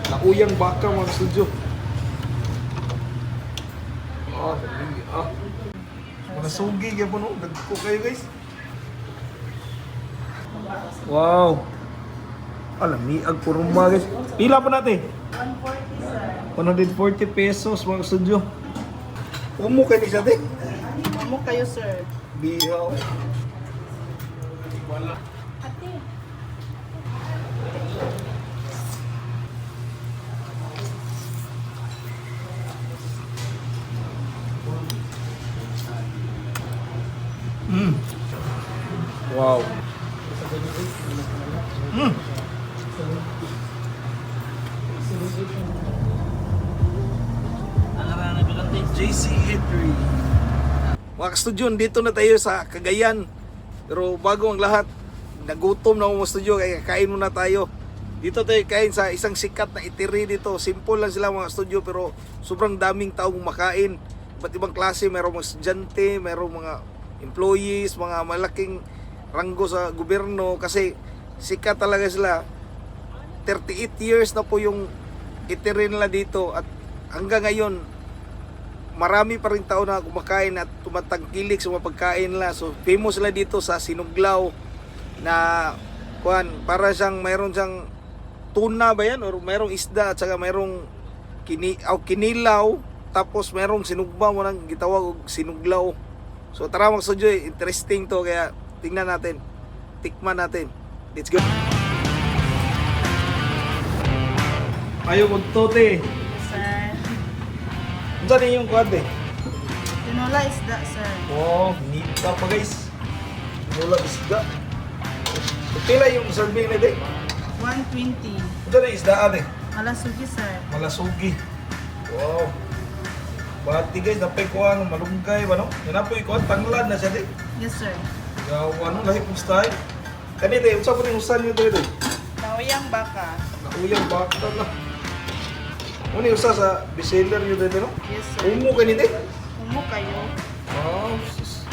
Lauyang baka mga studio. Mga sugi kaya po no. Dagko kayo guys. Wow. Alam, miag purumba guys. Pila pa natin? 140 pesos mga studio. Umo kayo ni siya din. Mo kayo, sir. Bihaw. Wala. Ate. Wow. JC Eatery. Mga ka-studio, dito na tayo sa Cagayan. Pero bago ang lahat, nagutom na mga studio, kaya kain muna tayo. Dito tayo kain sa isang sikat na eatery dito. Simple lang sila mga studio, pero sobrang daming taong makain. Iba't ibang klase, mayroong mga estudyante, mayroong mga employees, mga malaking ranggo sa gobyerno. Kasi sikat talaga sila. 38 years na po yung eatery nila dito. At hanggang ngayon, marami pa rin tao na kumakain at tumatangkilik sa mga pagkain nila. So famous sila dito sa sinuglaw na para siyang mayroon siyang tuna ba yan or mayroong isda at saka mayroong kinilaw, tapos mayroong sinugba mo nang gitawag og sinuglaw. So tara mga studio, interesting to, kaya tingnan natin, tikman natin. Let's go. Ayaw kong tote. Sir. Saan yung kuwate? Tinola isda, sir. Oh, nita pa guys. Mula isda. Pila yung serving na din? 120. Ito na isda ate. Malasugi, sir. Malasugi. Wow. Bati guys, napay ko ano, malunggay, ano? Napoy ko, tanglad na siya din. Yes, sir. Yaw, ano, lahi kong style. Kanina, yung saan po rin usan nyo dito? Nauyang baka. Nauyang bakta na. Ano yung usa sa bestseller nyo dito, no? Yes, sir. Umo kanina. Umo kayo. Oh, sis.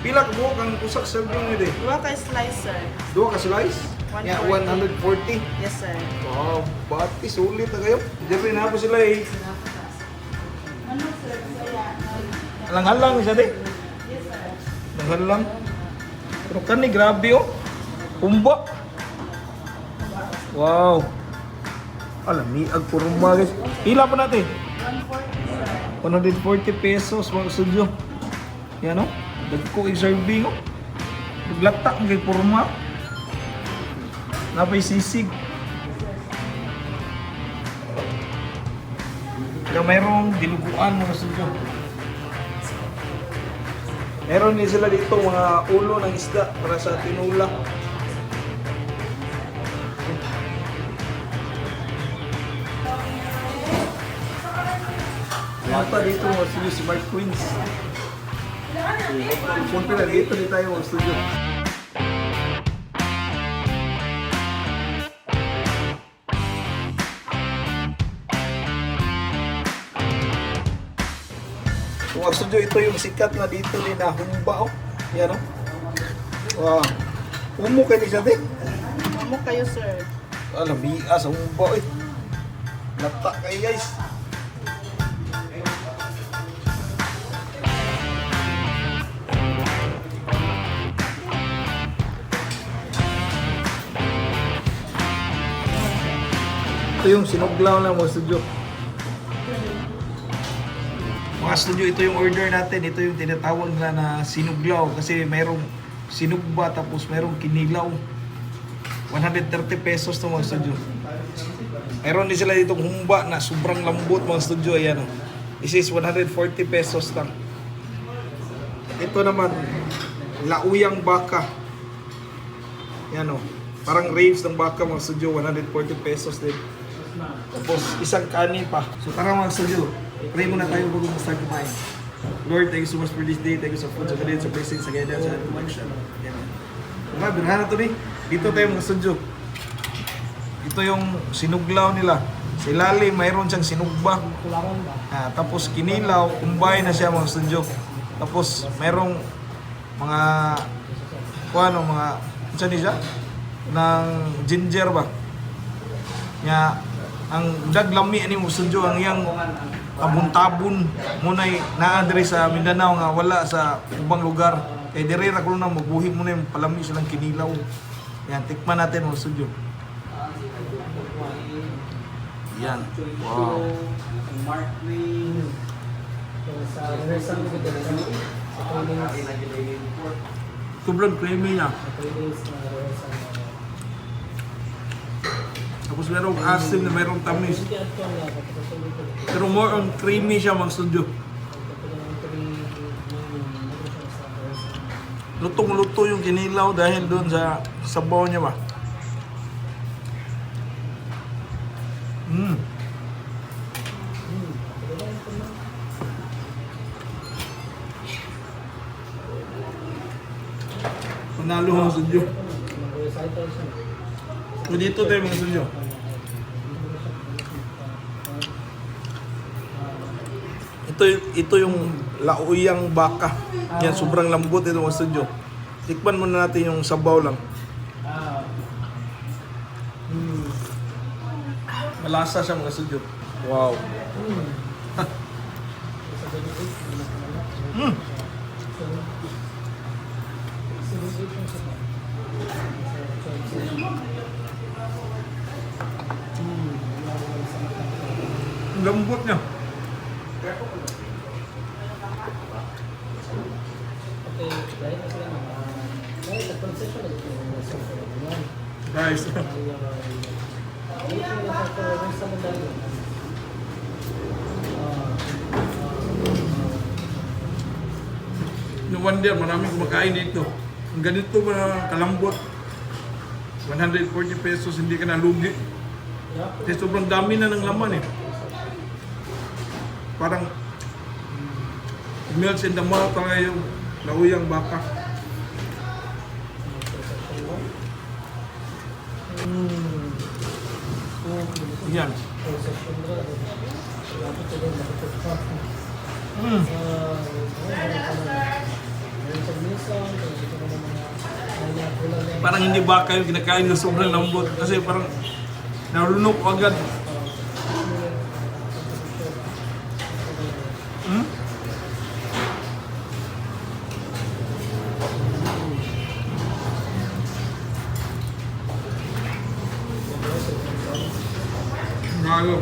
Pila ka buwag ang usak serving nyo dito? Dua ka slice, sir. Dua ka slice? Yeah, 140. Yes, sir. Wow, bati, sulit na kayo. Diyan na po sila eh. Ano, sir? Saya. Alang-alang siya din. Yes, sir. Alang-alang. Pero kani, grabe oh. Pumba. Wow. Alam, miag purumba guys. Pila pa natin? 140, sir. 140 pesos mga studio. Yan oh. Dagko i-serving oh. Naglatak ng kay purma. Napay sisig. Kaya mayroong dinuguan mga studio. Meron din sila dito mga ulo ng isda para sa tinula. Yata dito mga studio si Mark Queens. Punta na dito tayo mga studio. So mga studio, ito yung sikat na dito din na humba oh. Yan oh. Wow. Umo kayo ni siya din. Umo kayo, sir. Alam, bias sa humba eh. Lata kayo guys. Ito yung sinuglaw lang mga studio. Mga studio, ito yung order natin. Ito yung tinatawag na sinuglaw. Kasi mayroong sinugba tapos mayroong kinilaw. 130 pesos to mga studio. Mayroon din sila ditong humba na sobrang lambot mga studio. Ayan o. This is 140 pesos lang. Ito naman, lauyang baka. Ayan o. Parang ribs ng baka mga studio. 140 pesos din. Tapos isang kanin pa. So tara mga studio, pray muna tayo bago mag-start kumain. Lord, thank you so much for this day. Thank you so much sa galit, sa blessings, sa guidance, sa direction. Diba, birhan na to ni. Dito tayo mga studio. Ito yung sinuglaw nila. Sa ilalim, mayroon siyang sinugba. Tapos kinilaw, kumbay na siya mga studio. Tapos mayroong mga mga, ano siya? Ng ginger ba? Nga, ang daglami ani mo studio ang iyang tabon-tabon munay naa diri sa Mindanao nga wala sa ubang lugar. Kay diri ra kuno na magbuhi mo na yung palami silang kinilaw. Yan, tikman natin mo studio. Yan. Wow. Sobrang creamy niya. Tapos merong asim na merong tamis. Pero more on creamy siya mga studio. Lutong-luto yung kinilaw dahil doon sa sabaw niya ba. Panalo mga studio. O dito tayo mga studio. Ito yung lauyang baka. Yan, sobrang lambot ito mga studio. Tikman muna natin yung sabaw lang. Malasa siya mga studio. Wow. Ang lambot niya. Guys. No wonder maraming kumakain dito. Ang ganito ba kalambot? 140 pesos, hindi ka na lugi. Kasi sobrang dami na ng laman eh. Parang melts in the mouth talaga yung lauyang baka. Yan. Parang hindi baka yung kinakain na sobrang lambot kasi parang narunok agad. Lalo.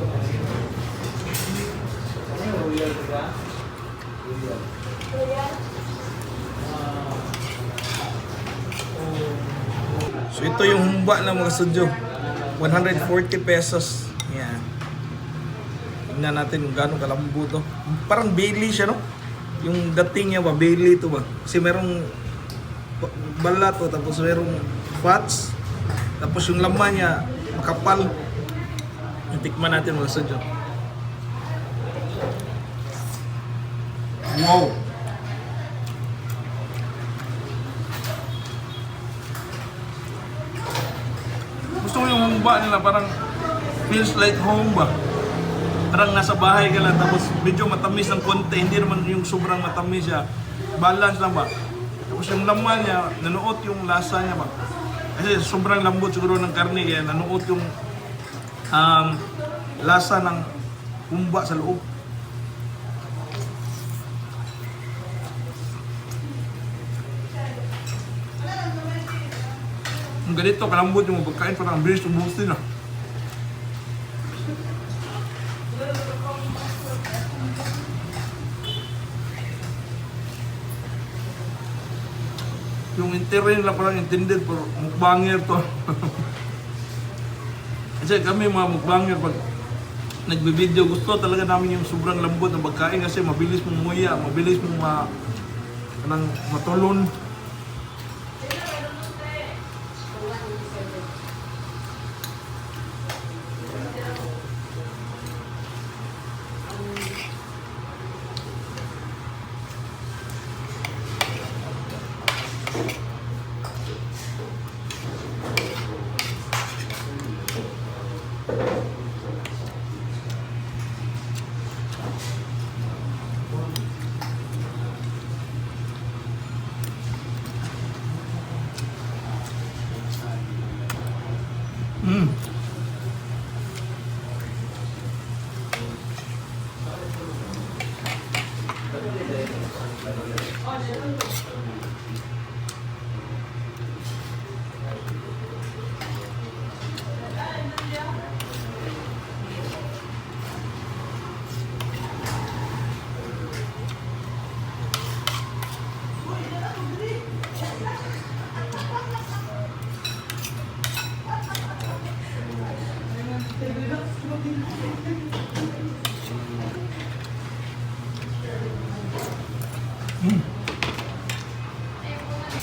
So ito yung humba ng mga studio. 140 pesos. Yan. Tingnan natin kung gaano kalambot to. Parang Bailey siya, no? Yung dating niya ba, Bailey to ba? Kasi merong balat to, tapos merong fats. Tapos yung laman niya, makapal. Tikman natin mga studio. Wow! Gusto ko yung humba nila, parang feels like home ba? Parang nasa bahay ka lang, tapos medyo matamis ng konti, hindi naman yung sobrang matamis siya. Balance lang ba? Tapos yung laman niya, nanuot yung lasa niya ba? Kasi sobrang lambot siguro ng karne, kaya nanuot yung lasa ng humba sa loob. Ang ganito, kalambot yung pagkain, parang bilis ubos din ah. Yung internet nila parang intended for mukbanger to. Kasi kami mga mukbanger, pag nagbe-video, gusto talaga namin yung sobrang lambot ng pagkain kasi mabilis mong muya, mabilis mong matulon.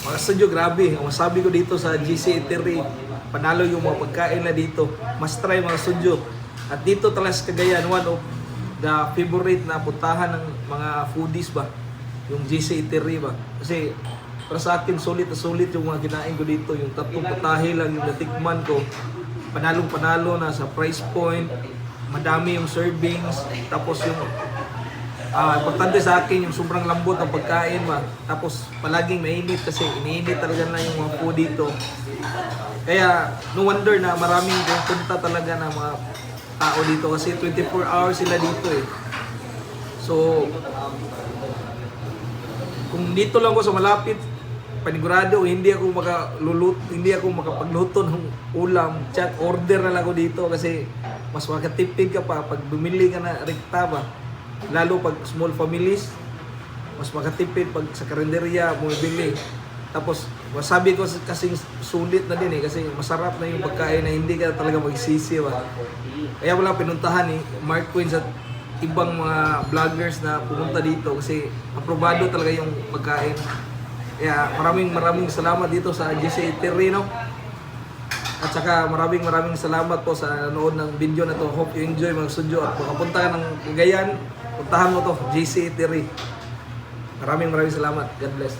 Mga studio, grabe. Ang masabi ko dito sa GC Eatery, panalo yung mga pagkain na dito. Must try mga studio. At dito talaga sa Cagayan, one of the favorite na puntahan ng mga foodies ba? Yung GC Eatery ba? Kasi para sa akin, sulit na sulit yung mga kinain ko dito. Yung tatlong putahe lang yung natikman ko. Panalong-panalo na sa price point. Madami yung servings. Tapos yung importante sa akin yung sobrang lambot ng pagkain ba. Tapos palaging mainit kasi iniinit talaga na yung mga food dito. Kaya no wonder na maraming punta talaga na mga tao dito kasi 24 hours sila dito eh. So kung dito lang ako sa malapit, panigurado hindi ako makapagluto ng ulam. Chat order na lang ako dito kasi mas makatipid ka pa pag bumili ka na rekta ba. Lalo pag small families, mas makatipid pag sa karinderya bumibili. Tapos masabi ko kasing sulit na din eh kasi masarap na yung pagkain na hindi ka talaga magsisi ba. Kaya wala pinuntahan eh Mark Queens at ibang mga vloggers na pumunta dito kasi aprobado talaga yung pagkain. Kaya maraming salamat dito sa GC Eatery, no? At saka maraming salamat po sa nanood ng video na to. Hope you enjoy mga studio at makapunta ka ng Cagayan, puntahan mo to, GC Eatery. Maraming salamat. God bless.